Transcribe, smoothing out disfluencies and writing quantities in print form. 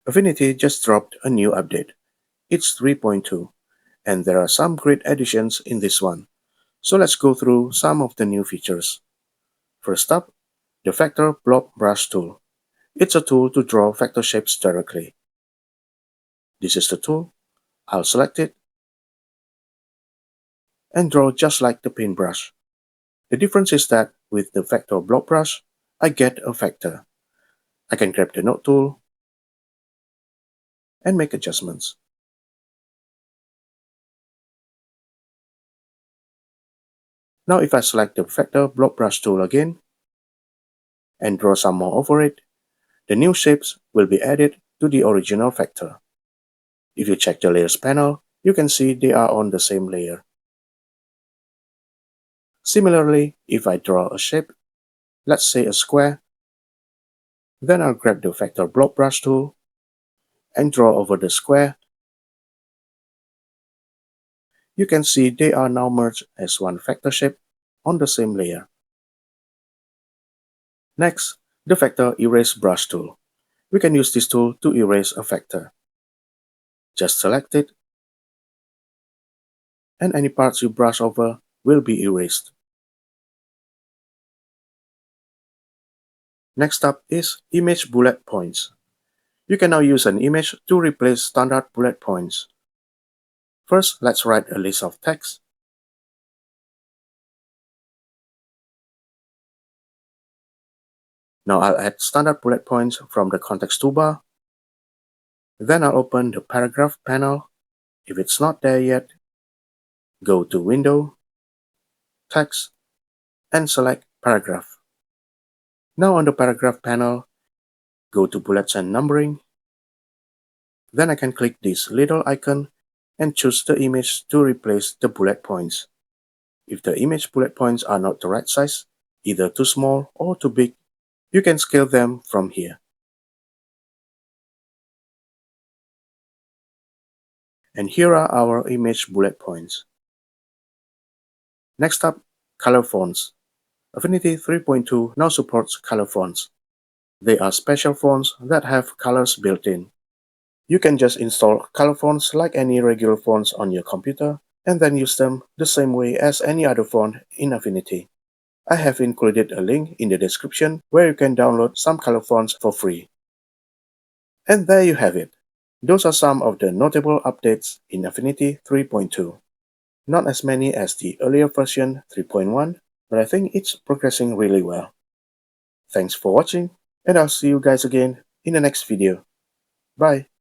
Affinity just dropped a new update. It's 3.2, and there are some great additions in this one. So let's go through some of the new features. First up, the Vector Blob Brush tool. It's a tool to draw vector shapes directly. This is the tool. I'll select it and draw just like the paintbrush. The difference is that with the Vector Blob Brush, I get a vector. I can grab the node tool and make adjustments. Now if I select the Vector Blob Brush tool again and draw some more over it, the new shapes will be added to the original vector. If you check the Layers panel, you can see they are on the same layer. Similarly, if I draw a shape, let's say a square, then I'll grab the Vector Blob Brush tool and draw over the square. You can see they are now merged as one vector shape on the same layer. Next, the Vector Erase Brush tool. We can use this tool to erase a vector. Just select it, and any parts you brush over will be erased. Next up is Image Bullet Points. You can now use an image to replace standard bullet points. First, let's write a list of text. Now I'll add standard bullet points from the context toolbar. Then I'll open the paragraph panel. If it's not there yet, go to Window, Text, and select Paragraph. Now on the paragraph panel, go to Bullets and Numbering. Then I can click this little icon and choose the image to replace the bullet points. If the image bullet points are not the right size, either too small or too big, you can scale them from here. And here are our image bullet points. Next up, color fonts. Affinity 3.2 now supports color fonts. They are special fonts that have colors built in. You can just install color fonts like any regular fonts on your computer and then use them the same way as any other font in Affinity. I have included a link in the description where you can download some color fonts for free. And there you have it. Those are some of the notable updates in Affinity 3.2. Not as many as the earlier version 3.1, but I think it's progressing really well. Thanks for watching, and I'll see you guys again in the next video. Bye!